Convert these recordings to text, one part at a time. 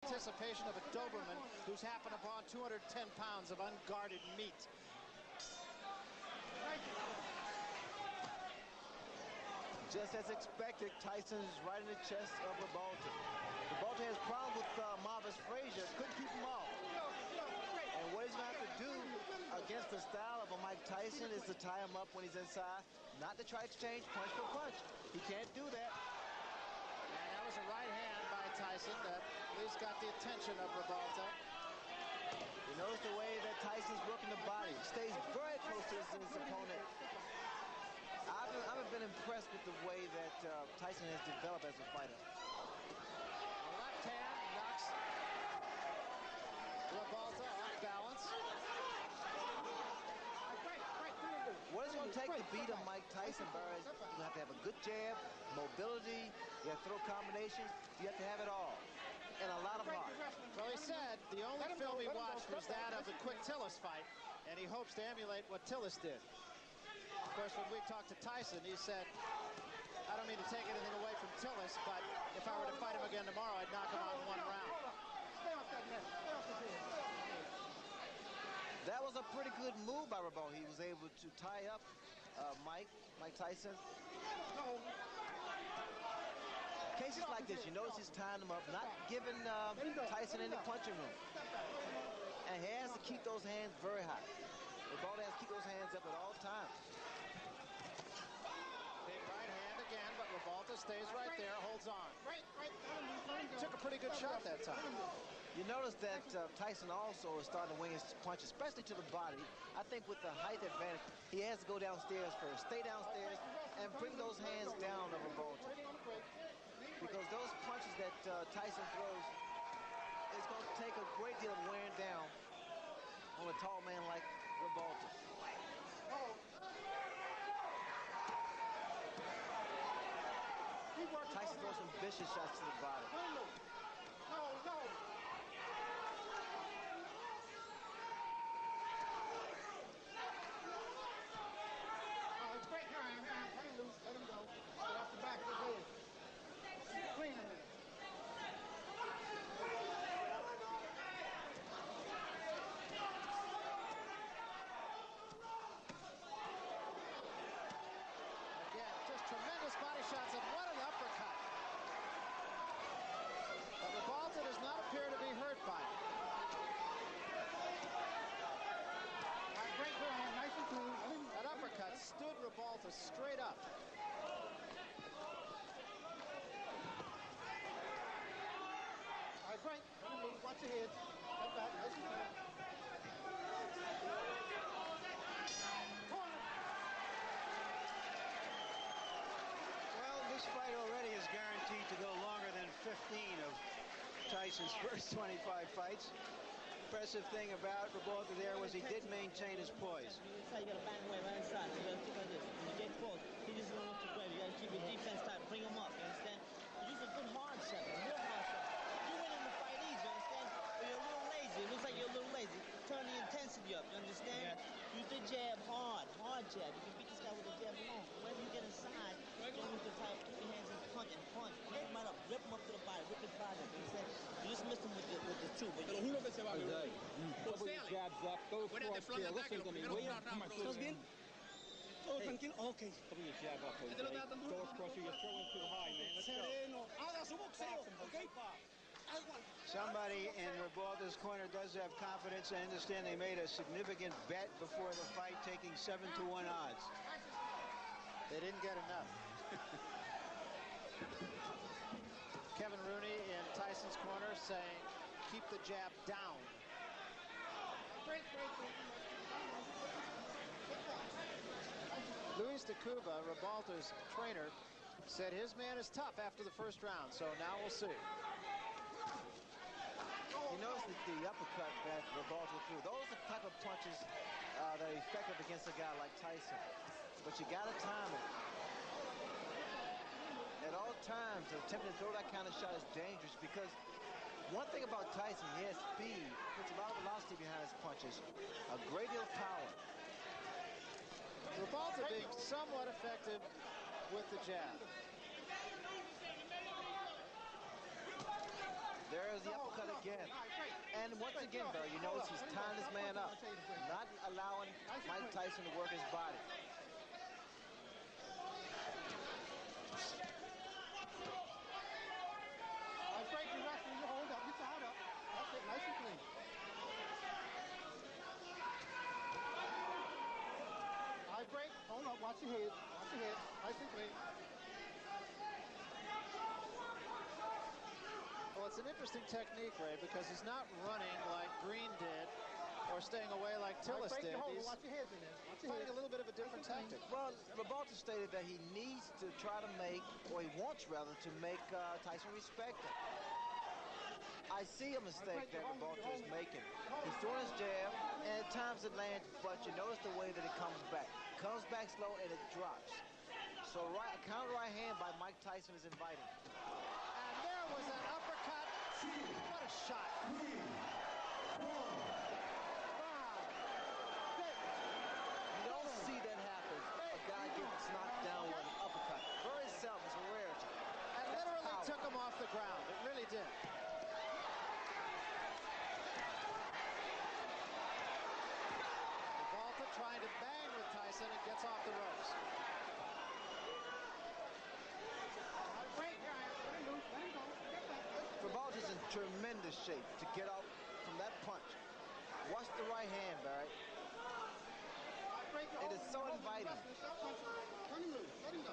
anticipation of a Doberman who's happened upon 210 pounds of unguarded meat. Just as expected, Tyson is right in the chest of Ribalta. Ribalta has problems with Marvis Frazier, couldn't keep him off. And what he's going to have to do against the style of a Mike Tyson is to tie him up when he's inside, not to try to exchange punch for punch. He can't do that. And that was a right hand by Tyson that at least got the attention of Ribalta. You notice the way that Tyson's working the body. Stays very close to his opponent. I've been impressed with the way that Tyson has developed as a fighter. The left hand knocks Ribalta off balance. What it's going to take to beat a Mike Tyson, Barry, is you have to have a good jab, mobility, you have to throw combinations, you have to have it all, and a lot of heart. Well, he said the only film he watched was that of the quick Tillis fight, and he hopes to emulate what Tillis did. Of course, when we talked to Tyson, he said, I don't mean to take anything away from Tillis, but if I were to fight him again tomorrow, I'd knock him out in one round. That was a pretty good move by Ribalta. He was able to tie up Mike Tyson. Cases like this, you notice he's tying him up, not giving Tyson any punching room. And he has to keep those hands very high. Ribalta has to keep those hands up at all times. Big right hand again, but Ribalta stays right there, holds on. Took a pretty good shot that time. You notice that Tyson also is starting to wing his punch, especially to the body. I think with the height advantage, he has to go downstairs first, stay downstairs, and bring those hands down to Ribalta. Because those punches that Tyson throws is going to take a great deal of wearing down on a tall man like Ribalta. Tyson throws some vicious shots to the body. Let him go. Get off the back of his head. Clean him. Again, just tremendous body shots, and what an uppercut. But Ribalta does not appear to be hurt by it. Great ground, nice and clean. That uppercut stood Ribalta straight up. All right, great. Watch your head. Step back, nice and clean. Well, this fight already is guaranteed to go longer than 15 of Tyson's first 25 fights. Impressive thing about Ribalta there was he did maintain his poise. You got to back away right inside. You got to keep like this. When you get close, he just doesn't want to grab. You got to keep your defense tight. Bring him up. You understand? You use a good hard shot, a real hard shot. You win in the fight easy. You understand? But you're a little lazy. It looks like you're a little lazy. Turn the intensity up. You understand? Yeah. Use the jab hard jab. You can beat this guy with a jab alone. Whenever you get inside, you don't need to keep your hands in punch and punch. Keep him right up. Rip him up to the body. Rip his body up. You understand? You just missed him with the two. But you Couple of jabs up, go across here, listen to me, will you? Come on, ¿estás bien? Todo tranquilo? Okay. Couple of jab up, Jose. Go across here, you're throwing too high, man. Let's go. Haga su boxeo, okay? Somebody in Ribalta's corner does have confidence. I understand they made a significant bet before the fight, taking 7-to-1 odds. They didn't get enough. Kevin Rooney in Tyson's corner saying, keep the jab down. Luis de Cuba, Ribalta's trainer, said his man is tough after the first round, so now we'll see. You notice that the uppercut that Ribalta threw, those are the type of punches that are effective against a guy like Tyson. But you got to time it. At all times, attempting to throw that kind of shot is dangerous because one thing about Tyson, he has speed, puts a lot of velocity behind his punches, a great deal of power. Ribalta being somewhat effective with the jab. There's the uppercut And once again, Barry, you notice he's tying this man up, not allowing Mike Tyson to work his body. Break your wrestling, you hold up, get your heart up. That's it, nice and clean. All right, break, hold up, watch your head, nice and clean. Well, it's an interesting technique, Ray, because he's not running like Green did or staying away like Tillis did. He's fighting a little bit of a different tactic. Well, Ribalta stated that he needs to try to make, or he wants rather, to make Tyson respect him. I see a mistake that Ribalta is making. He's throwing his jab, and at times it lands, but you notice the way that it comes back. Comes back slow, and it drops. So a counter right hand by Mike Tyson is inviting. And there was an uppercut. What a shot. You don't see that happen. A guy gets knocked down with an uppercut. Very seldom. It's a rarity. And literally took him off the ground. It really did. Ribalta trying to bang with Tyson and gets off the ropes. Ribalta's in tremendous shape to get out from that punch. Watch the right hand, Barry. It is so inviting. Let him loose, let him go.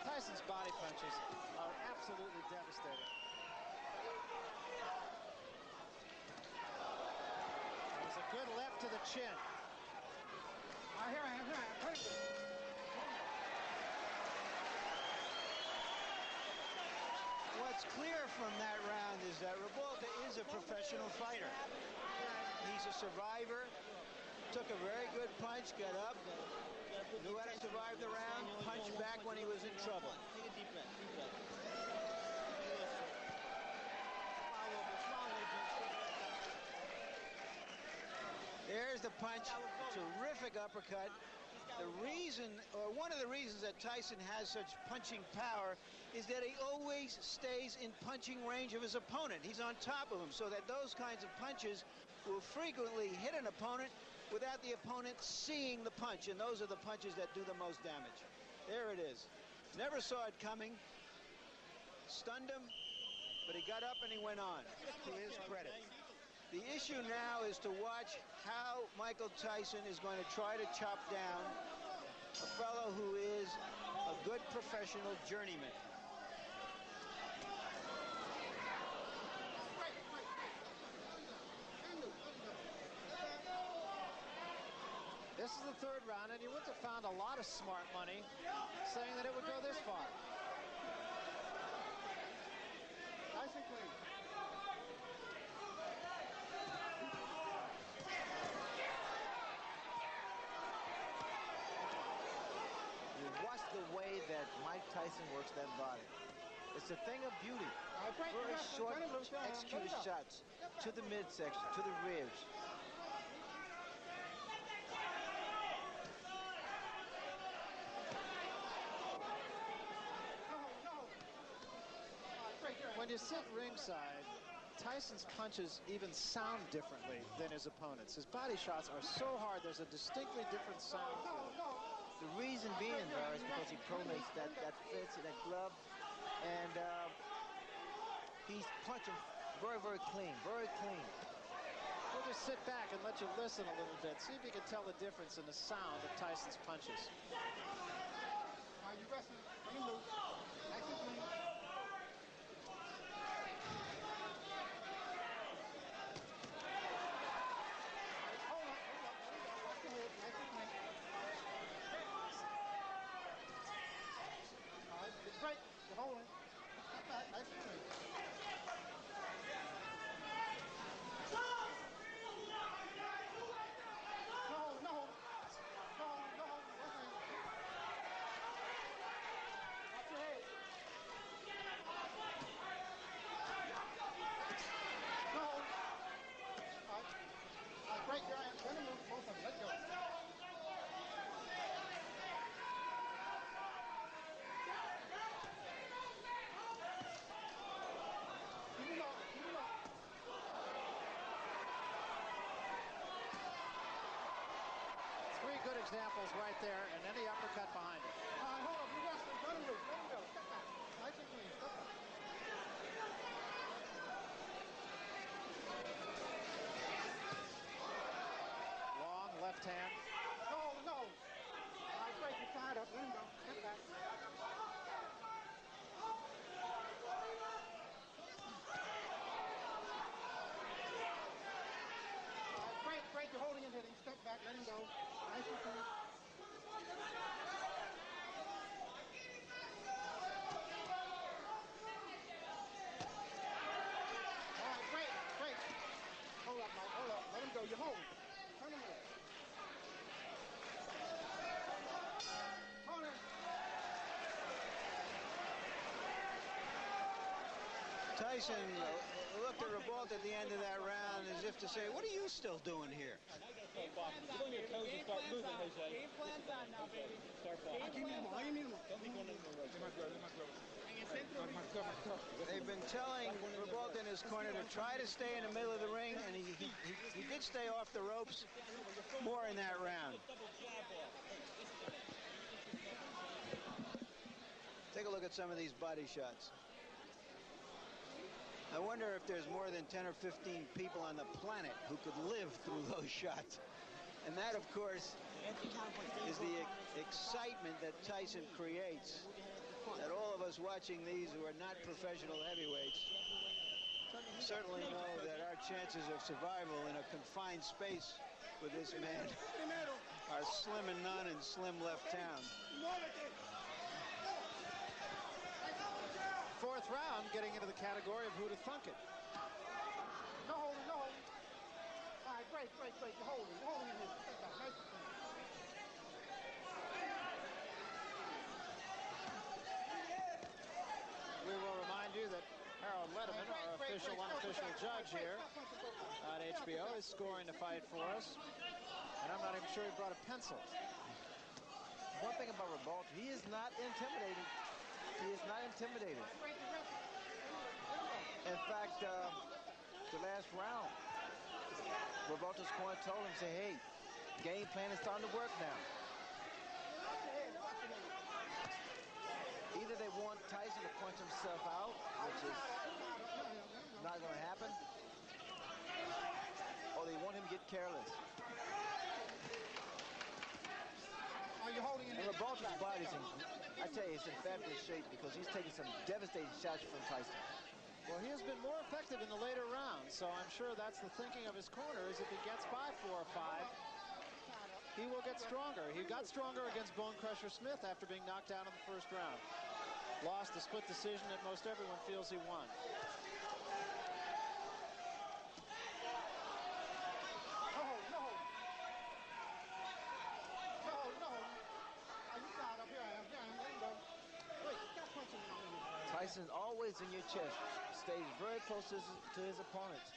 Tyson's body punches are absolutely devastating. It was a good left to the chin. Here I am. What's clear from that round is that Ribalta is a professional fighter. He's a survivor. Took a very good punch, got up, knew how to survive the round, punched back when he was in trouble. Take a deep breath, deep breath. There's the punch, terrific uppercut. The reason, or one of the reasons that Tyson has such punching power is that he always stays in punching range of his opponent. He's on top of him, so that those kinds of punches will frequently hit an opponent without the opponent seeing the punch, and those are the punches that do the most damage. There it is. Never saw it coming. Stunned him, but he got up and he went on, to his credit. The issue now is to watch how Michael Tyson is going to try to chop down a fellow who is a good professional journeyman. This is the third round, and you wouldn't have found a lot of smart money saying that it would go this far. Nice and clean. You watch the way that Mike Tyson works that body. It's a thing of beauty. Very short, executed shots to the midsection, to the ribs. When you sit ringside, Tyson's punches even sound differently than his opponents. His body shots are so hard, there's a distinctly different sound to them. The reason being, Barry, is because he pronates that fist, that glove, and he's punching very, very clean, very clean. We'll just sit back and let you listen a little bit. See if you can tell the difference in the sound of Tyson's punches. All right, you wrestling, bring him loose. Nice and clean. Right, you're holding. Nice and clean. No. Watch your head. examples right there, and then the uppercut behind it. All right, hold up. You wrestling. Let him loose. Let him go. Step back. Nice and clean. Step back. Long left hand. No, no. All right, break. You're tied up. Let him go. Step back. Break, you're holding him, hitting. Step back, let him go. Nice and clean. All right, break. Hold up, Mike, hold up. Let him go, you're holding. Turn him over. Turn him. Tyson looked at Ribalta at the end of that round as if to say, what are you still doing here? Get on your toes and start moving, Jose. Game plan's on now, baby. Start falling. Don't be going into the They've been telling Ribalta in his corner to try to stay in the middle of the ring, and he did stay off the ropes more in that round. Take a look at some of these body shots. I wonder if there's more than 10 or 15 people on the planet who could live through those shots. And that, of course, is the excitement that Tyson creates, that all of us watching these who are not professional heavyweights certainly know that our chances of survival in a confined space with this man are slim and none in slim left town. Fourth round, getting into the category of who to thunk it. No holding, no holding. All right, break. You're holding him here. Step back, nice and clean. We will remind you that Harold Letterman, our official, unofficial judge here on HBO, is scoring the fight for us. And I'm not even sure he brought a pencil. One thing about Ribalta, he is not intimidating. He is not intimidated. In fact, the last round, Ribalta's corner told him, say, hey, game plan is starting to work now. Either they want Tyson to punch himself out, which is not going to happen, or they want him to get careless. Are you holding him? And Ribalta's body's in, I tell you, it's in fabulous shape because he's taking some devastating shots from Tyson. Well, he has been more effective in the later rounds, so I'm sure that's the thinking of his corner, is if he gets by 4 or 5, he will get stronger. He got stronger against Bone Crusher Smith after being knocked out in the first round. Lost a split decision that most everyone feels he won. Tyson always in your chest, stays very close to his opponents.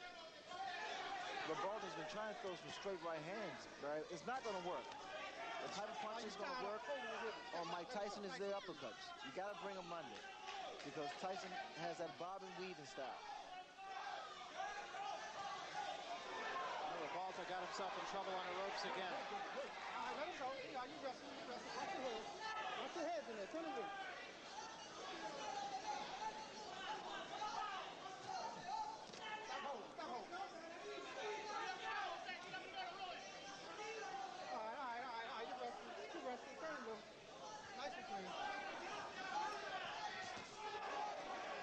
Ribalta's been trying to throw some straight right hands, but it's not going to work. The type of punch is going to work on Mike Tyson is their uppercuts. You got to bring them under because Tyson has that bob and weave style. Ribalta got himself in trouble on the ropes again. All right, let him go. You wrestling. Watch your head. Watch your heads in there. Turn him in.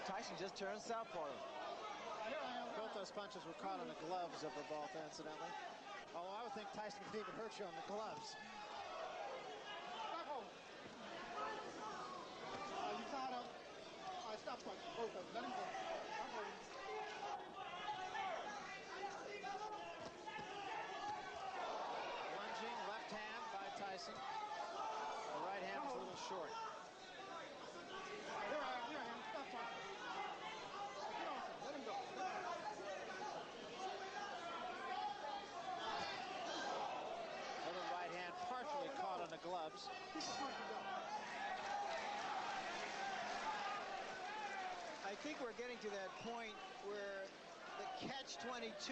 Tyson just turned southpaw. Both those punches were caught on the gloves of Ribalta, incidentally. Although I would think Tyson could even hurt you on the gloves. You tied up. All right, stop punching. Both of them. Let him go. Stop holding. Lunging left hand by Tyson. The right hand was a little short. Here I am. Stop punching. Get off him. Let him go. Little right hand partially caught on the gloves. Keep the punching going. I think we're getting to that point where the catch-22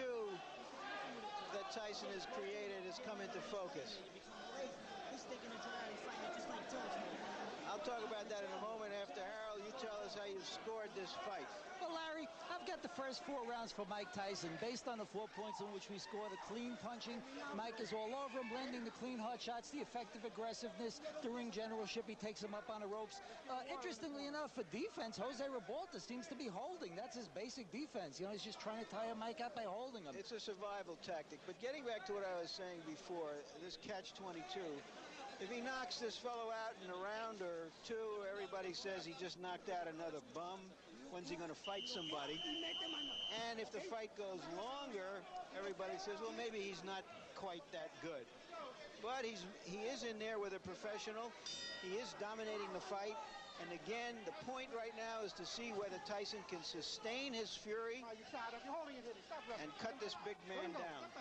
that Tyson has created has come into focus. I'll talk about that in a moment after Harold. You tell us how you scored this fight. Well, Larry, I've got the first 4 rounds for Mike Tyson. Based on the 4 points in which we scored, the clean punching, Mike is all over him, landing the clean hard shots, the effective aggressiveness, the ring generalship. He takes him up on the ropes. Interestingly enough, for defense, Jose Ribalta seems to be holding. That's his basic defense. You know, he's just trying to tire Mike out by holding him. It's a survival tactic. But getting back to what I was saying before, this catch-22, if he knocks this fellow out in a round or 2, everybody says he just knocked out another bum. When's he going to fight somebody? And if the fight goes longer, everybody says, well, maybe he's not quite that good. But he is in there with a professional. He is dominating the fight. And again, the point right now is to see whether Tyson can sustain his fury and cut this big man down.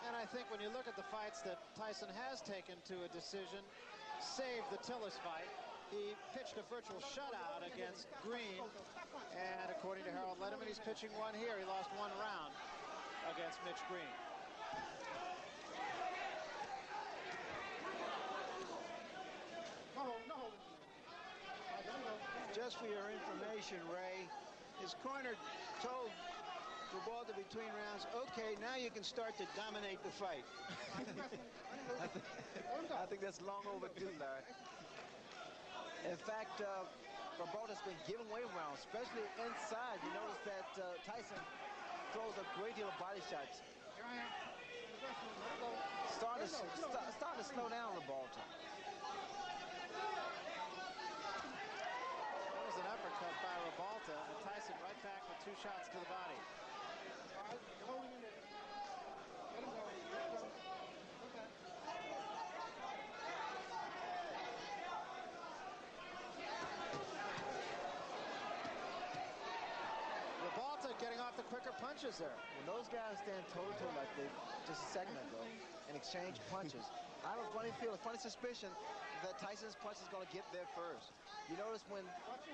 And I think when you look at the fights that Tyson has taken to a decision, save the Tillis fight, he pitched a virtual shutout against Green, and according to Harold Letterman, he's pitching one here. He lost 1 round against Mitch Green. Just for your information, Ray, his corner told Ribalta between rounds, okay, now you can start to dominate the fight. I think that's long overdue, Larry. In fact, Ribalta's been giving away rounds, especially inside. You notice that Tyson throws a great deal of body shots. Starting to slow down Ribalta. That was an uppercut by Ribalta, and Tyson right back with 2 shots to the body. Ribalta getting off the quicker punches there. When those guys stand toe-to-toe like they just a second ago and exchange punches, I have a funny suspicion that Tyson's punch is going to get there first. You notice when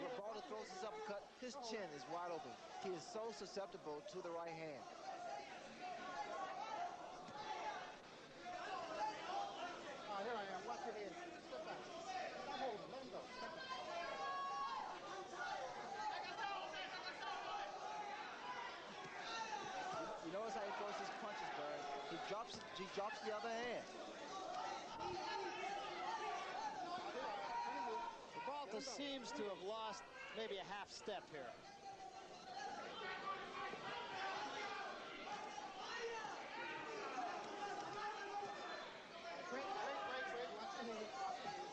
Ribalta throws his uppercut, his chin is wide open. He is so susceptible to the right hand. Here I am. Watch your head. Step back. Stop holding. Let him go. Step back. You notice how he throws his punches, Barry. He drops the other hand. Ribalta seems to have lost maybe a half step here.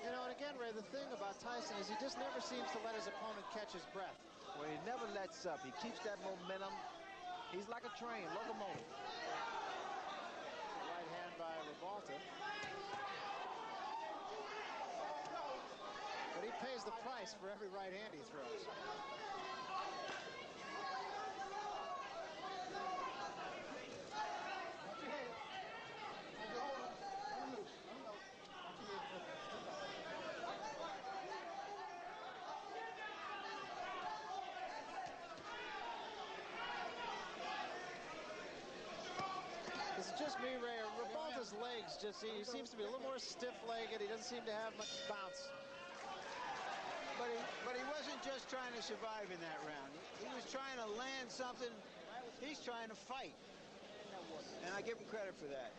You know, and again, Ray, the thing about Tyson is he just never seems to let his opponent catch his breath. Well, he never lets up. He keeps that momentum. He's like a train, locomotive. Right hand by Ribalta. But he pays the price for every right hand he throws. Is it just me, Ray? Ribalta's legs just, he seems to be a little more stiff-legged. He doesn't seem to have much bounce. But he wasn't just trying to survive in that round. He was trying to land something. He's trying to fight. And I give him credit for that.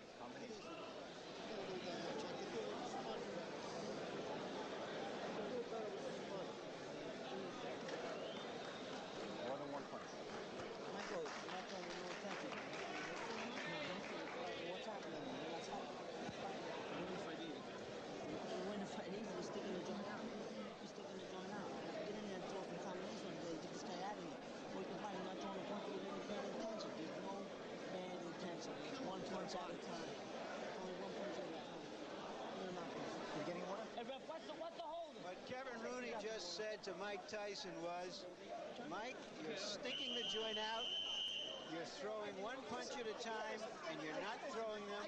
More than 1 punch. Michael, with no attention. What's happening? What's happening? When the fight is, you're sticking the joint out. You're sticking the joint out. Get in there and throw some combination to get this guy out of here. Or you can find him not throwing a punch with any bad intention. There's no bad intention. It's 1 punch at a time. Only 1 punch at a time. You're not You're getting one? Hey, Ref, what's the holding? What Kevin Rooney just said to Mike Tyson was, Mike, you're sticking the joint out. You're throwing 1 punch at a time, and you're not throwing them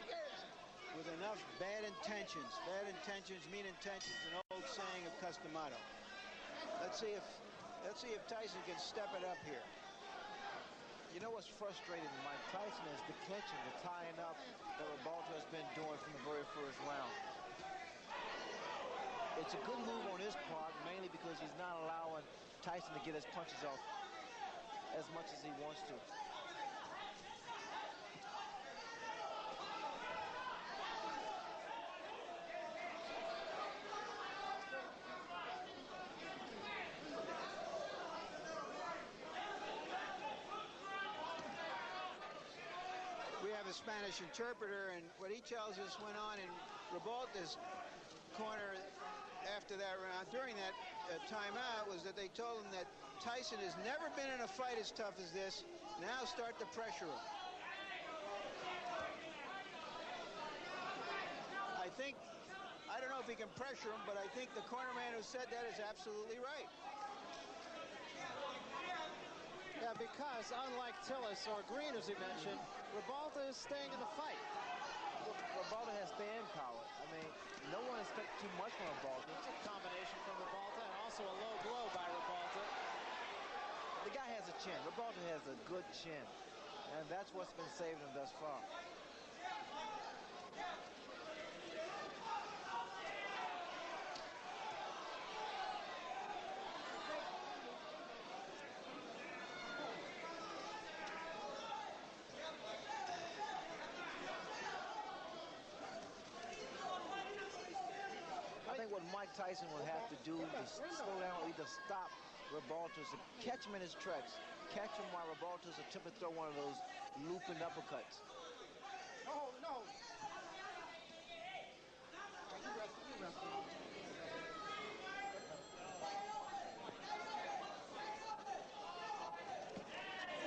with enough bad intentions. Bad intentions mean intentions, an old saying of Customato. Let's see if Tyson can step it up here. You know what's frustrating Mike Tyson is the clinching, the tying up that Ribalta has been doing from the very first round. It's a good move on his part, mainly because he's not allowing Tyson to get his punches off as much as he wants to. We have a Spanish interpreter, and what he tells us went on in Ribalta's corner after that round, during that timeout, was that they told him that Tyson has never been in a fight as tough as this. Now start to pressure him. I don't know if he can pressure him, but I think the corner man who said that is absolutely right. Yeah, because unlike Tillis or Green, as he mentioned, Ribalta is staying in the fight. Ribalta has staying power. I mean, no one expects too much from Ribalta. It's a combination from Ribalta and also a low blow by Ribalta. The guy has a chin. Ribalta has a good chin, and that's what's been saving him thus far. I think what Mike Tyson will have to do to slow down or either stop Ribalta is to catch him in his tracks. Catch him while Ribalta's attempting to throw one of those looping uppercuts. No, no.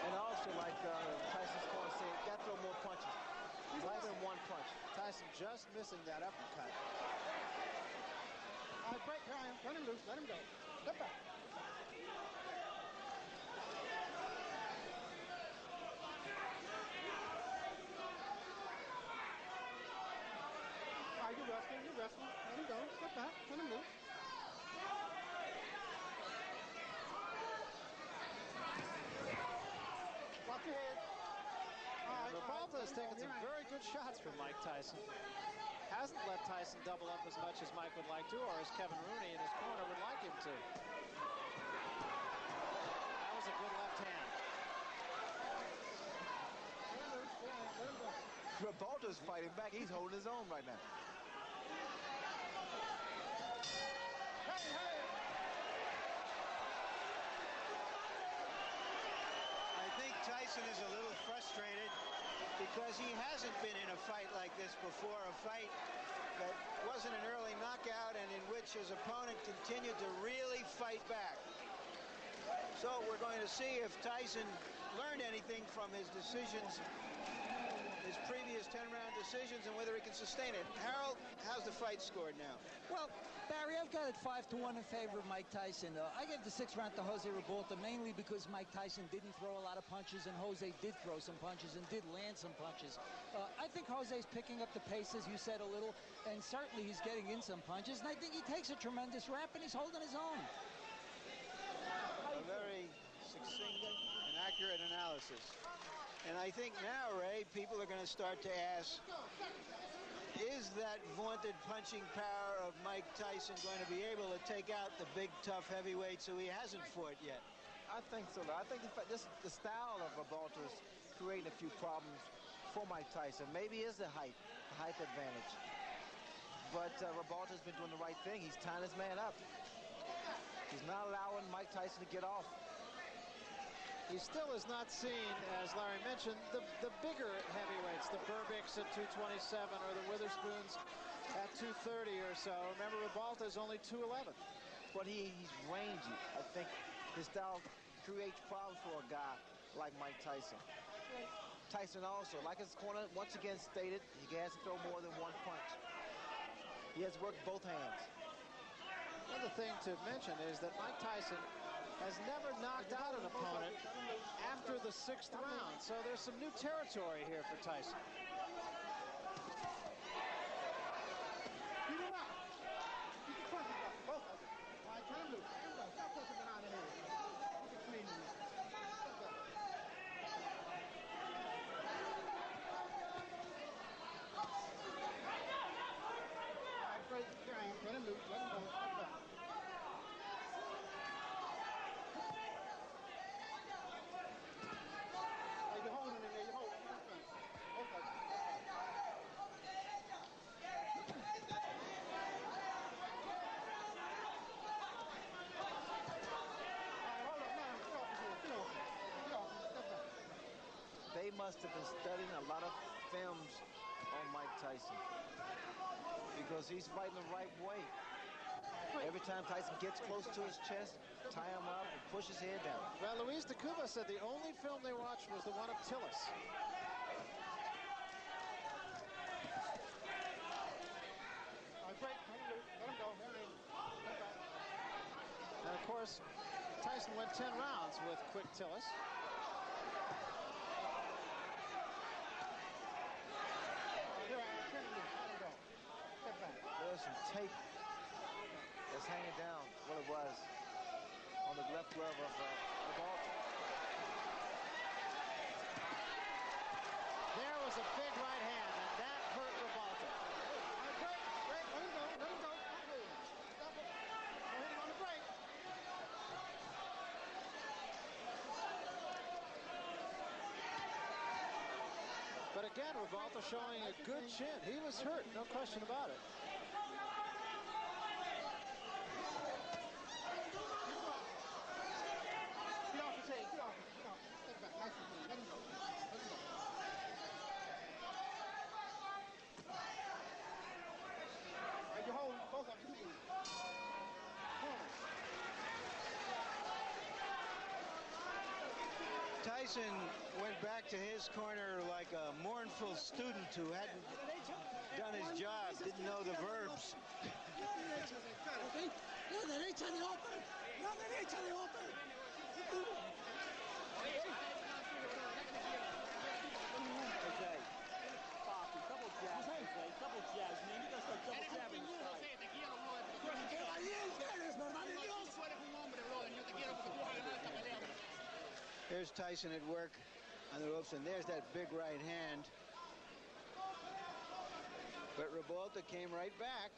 And also, like Tyson's going to say, got to throw more punches. Not even one punch. Tyson just missing that uppercut. All right, break, Ryan. Let him loose. Let him go. Step back. All right, you wrestling. You wrestling. Let him go. Step back. Let him loose. Watch your head. Ribalta has taken some very good shots from Mike Tyson. Hasn't let Tyson double up as much as Mike would like to, or as Kevin Rooney in his corner would like him to. That was a good left hand. Ribalta's fighting back. He's holding his own right now. Hey, hey. I think Tyson is a little frustrated because he hasn't been in a fight like this before, a fight that wasn't an early knockout and in which his opponent continued to really fight back. So we're going to see if Tyson learned anything from his decisions, his previous 10-round decisions, and whether he can sustain it. Harold, how's the fight scored now? Well, Barry, I've got it 5-1 in favor of Mike Tyson. I gave the 6th round to Jose Ribalta mainly because Mike Tyson didn't throw a lot of punches and Jose did throw some punches and did land some punches. I think Jose's picking up the pace, as you said, a little, and certainly he's getting in some punches, and I think he takes a tremendous rap and he's holding his own. A very succinct and accurate analysis. And I think now, Ray, people are going to start to ask, is that vaunted punching power of Mike Tyson going to be able to take out the big, tough heavyweights who he hasn't fought yet? I think so. I think the style of Ribalta is creating a few problems for Mike Tyson. Maybe it's the height advantage. But Ribalta's been doing the right thing. He's tying his man up. He's not allowing Mike Tyson to get off. He still is not seen, as Larry mentioned, the bigger heavyweights, the Burbicks at 227 or the Witherspoons at 230 or so. Remember, Ribalta is only 211. But he's rangy. I think his style creates problems for a guy like Mike Tyson. Tyson also, like his corner once again stated, he has to throw more than one punch. He has worked both hands. Another thing to mention is that Mike Tyson has never knocked out an opponent after the 6th round. So there's some new territory here for Tyson. Keep him up. Keep the punches up, both of them. All right, turn him loose. Stop pushing him out of here. Keep it clean in there. All right, break, Ryan. Let him loose. Let him go. must have been studying a lot of films on Mike Tyson, because he's fighting the right way. Every time Tyson gets close to his chest, tie him up and push his head down. Well, Luis de Cuba said the only film they watched was the one of Tillis. And of course, Tyson went 10 rounds with Quick Tillis. There's some tape that's hanging down, what it was, on the left glove of Ribalta. There was a big right hand, and that hurt Ribalta. Break, let him go, let him go. Stop it. Don't hit him on the break. But again, Ribalta showing a good chin. He was hurt, no question about it. Get off the tape, get off it, get off it. Step back, nice and clean. Let him go, let him go. You hold both of your knees. Tyson went back to his corner like a mournful student who hadn't done his job, didn't know the verbs. Couple jabs, man. You gotta start double jabbing. There's Tyson at work on the ropes, and there's that big right hand. But Ribalta came right back.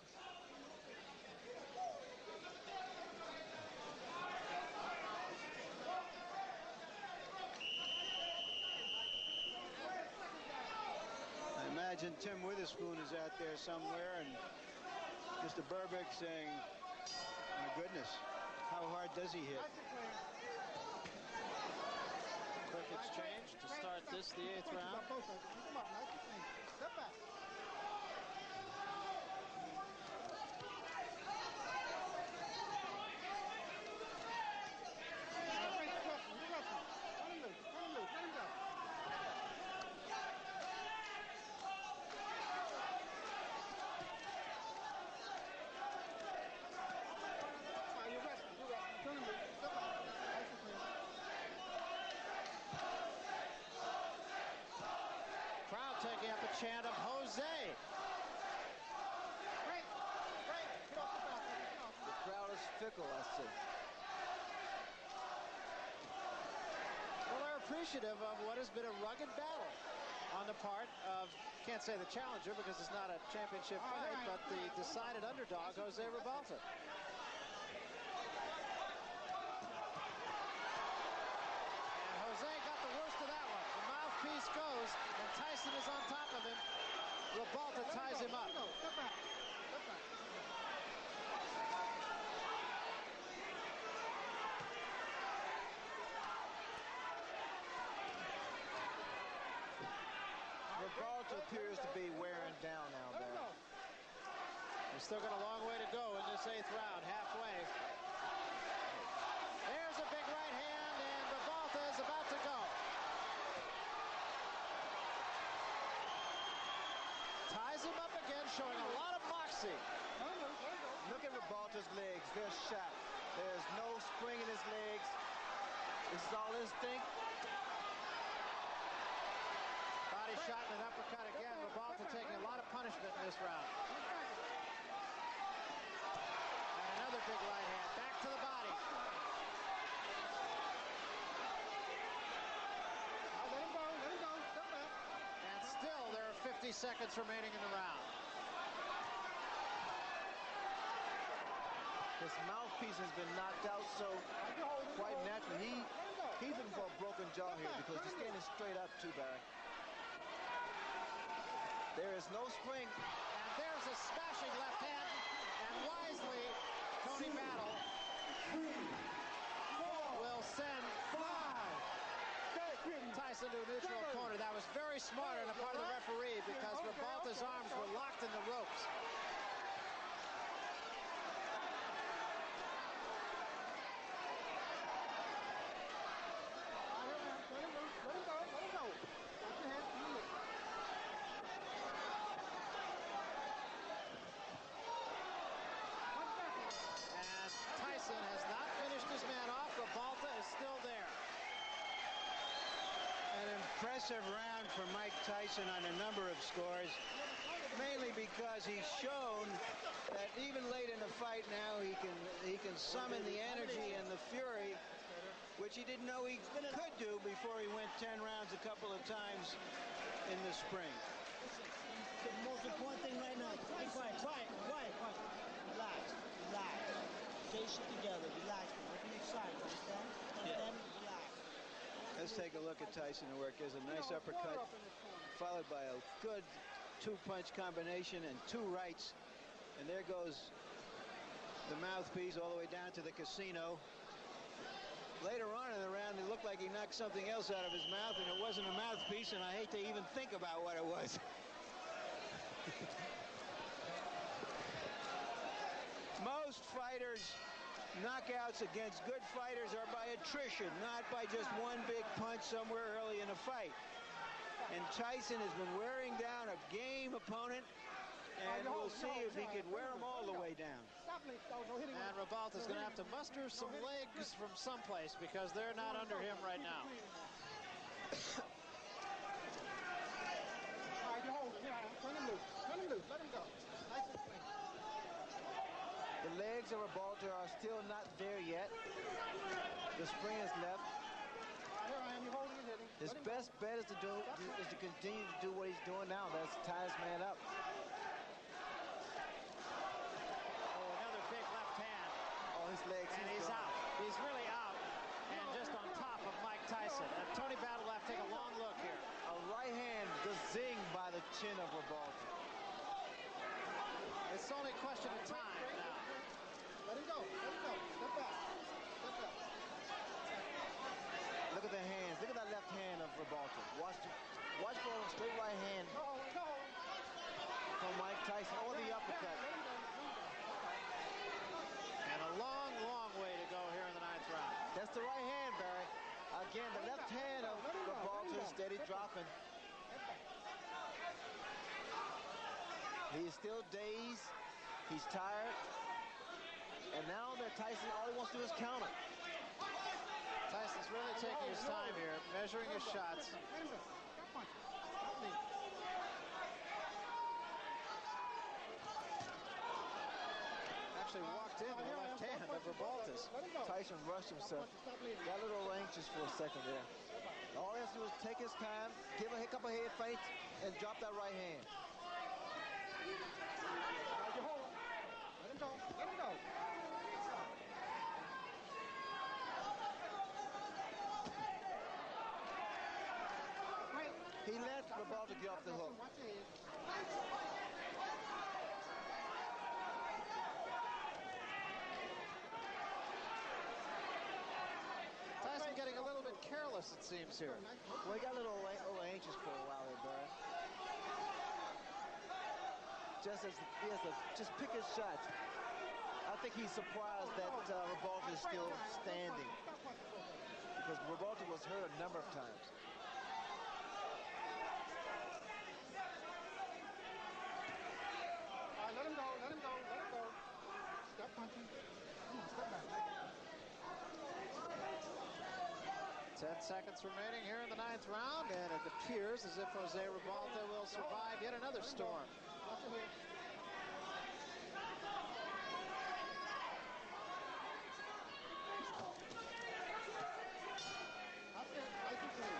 I imagine Tim Witherspoon is out there somewhere, and Mr. Burbick saying, my goodness, how hard does he hit? Quick exchange to start this, the 8th round. Step back. Crowd taking up a chant of Jose. The crowd is fickle, I see. Well, they're appreciative of what has been a rugged battle on the part of, can't say the challenger because it's not a championship fight, but the decided underdog, Jose Ribalta. And Jose got the worst of that one. The mouthpiece goes, and Tyson is on top of him. Ribalta ties him up. Step back. Step back. Ribalta appears to be wearing down now, Barry. We've still got a long way to go in this 8th round, halfway. There's a big right hand, and Ribalta is about to go. Ties him up again, showing a lot of moxie. Look at Ribalta's legs. They're shot. There's no spring in his legs. This is all instinct. Body shot and an uppercut again. Ribalta taking a lot of punishment in this round. And another big right hand. Back to the body. Let him go. Step back. And still there are 50 seconds remaining in the round. His mouthpiece has been knocked out, so quite naturally he's looking for a broken jaw here because he's standing straight up too, Barry. There is no spring. And there's a smashing left hand. And wisely, Tony Battle will send Tyson Tyson to a neutral corner. That was very smart on the part of the referee because Ribalta's arms were locked in the ropes. And Tyson has not finished his man off. Ribalta is still there. An impressive round for Mike Tyson on a number of scores, mainly because he's shown that even late in the fight now he can summon the energy and the fury, which he didn't know he could do before he went 10 rounds a couple of times in the spring. The most important thing right now, be quiet, quiet, quiet, quiet. Relax, relax. Stay shit together, relax. Look on your side, understand? Understand? Relax. Let's take a look at Tyson to work. There's a nice uppercut, followed by a good two-punch combination and two rights. And there goes the mouthpiece all the way down to the casino. Later on in the round, it looked like he knocked something else out of his mouth, and it wasn't a mouthpiece, and I hate to even think about what it was. Most fighters' knockouts against good fighters are by attrition, not by just one big punch somewhere early in a fight. And Tyson has been wearing down a game opponent, and we'll see if he can wear him all the way down. And Ribalta's going to have to muster some legs from someplace because they're not under him right now. The legs of Ribalta are still not there yet. The spring is left. His best bet is to continue to do what he's doing now. That's tie his man up. Oh, another big left hand. Oh, his legs. And he's out. He's really out. And just on top of Mike Tyson. And Tony Battle will have to take a long look here. A right hand gazing by the chin of Ribalta. It's only a question of time now. Let him go. Let him go. Step back. Step back. Look at the hands. Look at that left hand of Ribalta. Watch for a straight right hand from Mike Tyson. Or the uppercut. And a long, long way to go here in the 9th round. That's the right hand, Barry. Again, the left hand of Ribalta is steady dropping. He's still dazed. He's tired. And now that Tyson, all he wants to do is counter. Tyson's really taking his time here, measuring his shots. Actually walked in the left hand of Ribalta's. Tyson rushed himself. Got a little anxious for a second there. All he has to do is take his time, give a couple of head feints, and drop that right hand. Let him go. Let him go. He let Ribalta get off the hook. Tyson getting a little bit careless, it seems, here. Well, he got a little anxious for a while there, Barry. He has to just pick his shots. I think he's surprised that Ribalta is still standing, because Ribalta was hurt a number of times. Let him go. Let him go. Let him go. Stop punching. Come on, step back. 10 seconds remaining here in the 9th round, and it appears as if Jose Ribalta will survive yet another storm. Watch your head. That's it. Nice and clean.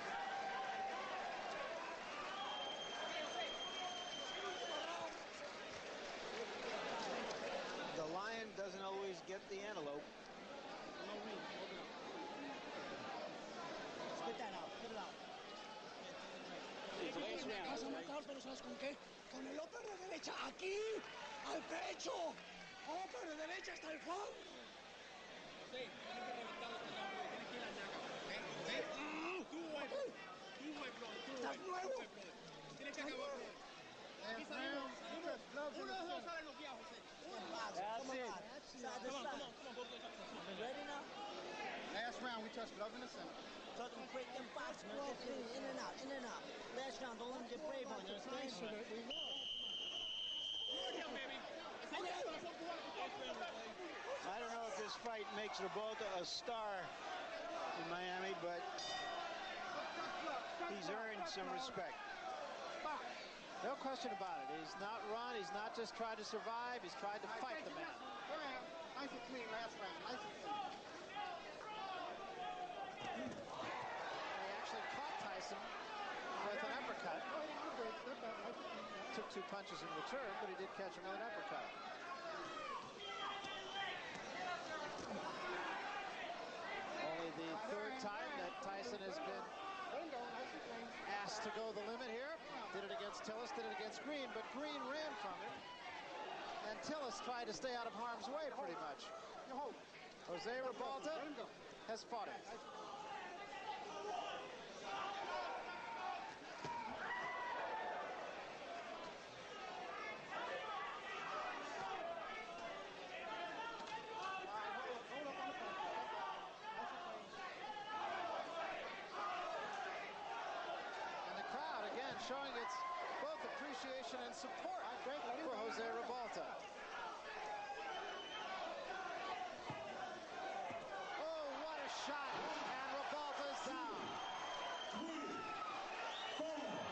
The lion doesn't always get the antelope. No ring. Open up. Spit that out. Spit it out. Vas a matar, pero ¿sabes con qué? Con el upper de derecha, aquí, al pecho. Upper de derecha hasta el fondo. Sí, tiene que reventarlo con la mano, tiene que ir al naca. Tú, Last round, we touched gloves in the center. That's it. Side to side. You ready now? Last round, we touched gloves in the center. Tell them break them box, man. Just in and out, in and out. Last round, don't let them get brave on you, understand? I don't know if this fight makes Ribalta a star in Miami, but he's earned some respect. No question about it. He's not run. He's not just tried to survive. He's tried to fight the man. Nice and clean last round. Nice and clean. He actually caught Tyson with an uppercut. Took 2 punches in return, but he did catch him with an uppercut. Only the 3rd time that Tyson has been asked to go the limit here. Did it against Tillis, did it against Green, but Green ran from him. And Tillis tried to stay out of harm's way pretty much. Jose Ribalta has fought him. Showing its both appreciation and support for Jose Ribalta. Oh, what a shot! And Ribalta's down.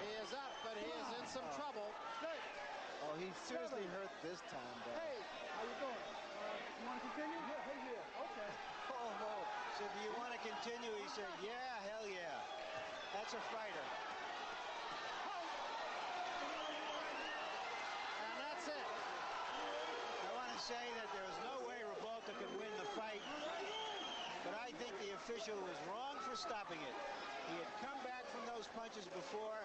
He is up, but he is in some trouble. Oh, he seriously hurt this time, though. Hey, how you doing? You want to continue? Yeah, okay. Oh, so do you want to continue? He said, yeah, hell yeah. That's a fighter. Say that there was no way Ribalta could win the fight, but I think the official was wrong for stopping it. He had come back from those punches before.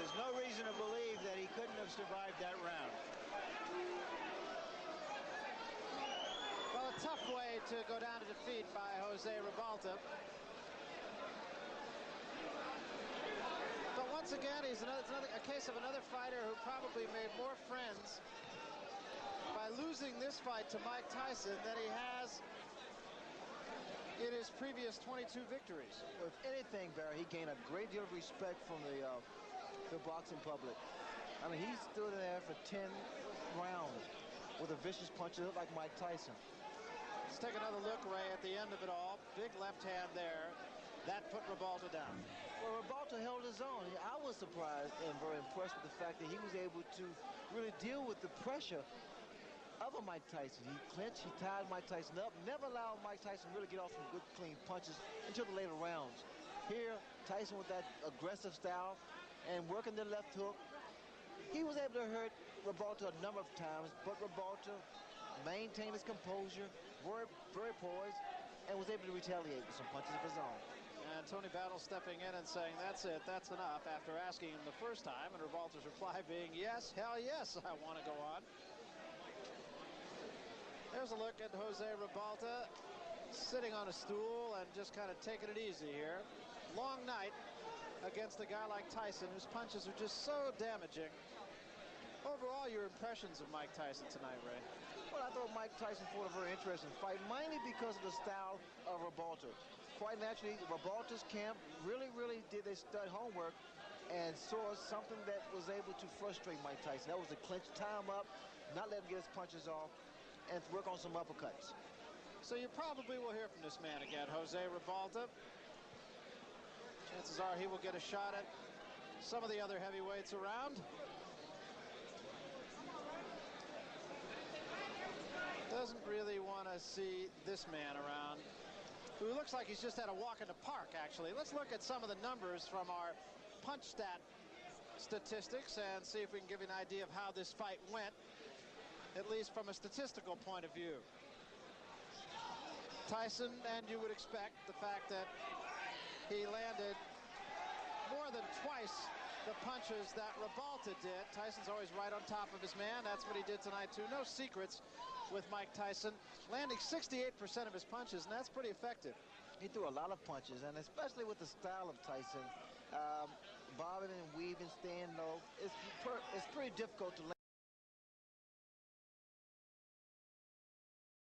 There's no reason to believe that he couldn't have survived that round. Well, a tough way to go down to defeat by Jose Ribalta. But once again, it's a case of another fighter who probably made more friends by losing this fight to Mike Tyson than he has in his previous 22 victories. If anything, Barry, he gained a great deal of respect from the boxing public. I mean, he stood there for 10 rounds with a vicious punch that looked like Mike Tyson. Let's take another look, Ray, at the end of it all. Big left hand there. That put Ribalta down. Well, Ribalta held his own. I was surprised and very impressed with the fact that he was able to really deal with the pressure of a Mike Tyson. He clinched, he tied Mike Tyson up, never allowed Mike Tyson to really get off some good, clean punches until the later rounds. Here, Tyson with that aggressive style and working the left hook, he was able to hurt Ribalta a number of times, but Ribalta maintained his composure, very, very poised, and was able to retaliate with some punches of his own. And Tony Battle stepping in and saying, that's it, that's enough, after asking him the first time, and Ribalta's reply being, yes, hell yes, I want to go on. There's a look at Jose Ribalta sitting on a stool and just kind of taking it easy here. Long night against a guy like Tyson, whose punches are just so damaging. Overall, your impressions of Mike Tyson tonight, Ray? Well, I thought Mike Tyson fought a very interesting fight, mainly because of the style of Ribalta. Quite naturally, Ribalta's camp really did their stud homework and saw something that was able to frustrate Mike Tyson. That was to clinch, tie him up, not let him get his punches off, and work on some uppercuts. So you probably will hear from this man again, Jose Ribalta. Chances are he will get a shot at some of the other heavyweights around. Doesn't really want to see this man around, who looks like he's just had a walk in the park, actually. Let's look at some of the numbers from our punch stat statistics and see if we can give you an idea of how this fight went, at least from a statistical point of view. Tyson, and you would expect the fact that he landed more than twice the punches that Ribalta did. Tyson's always right on top of his man. That's what he did tonight, too. No secrets with Mike Tyson, landing 68% of his punches, and that's pretty effective. He threw a lot of punches, and especially with the style of Tyson, bobbing and weaving, staying low. It's pretty difficult to land.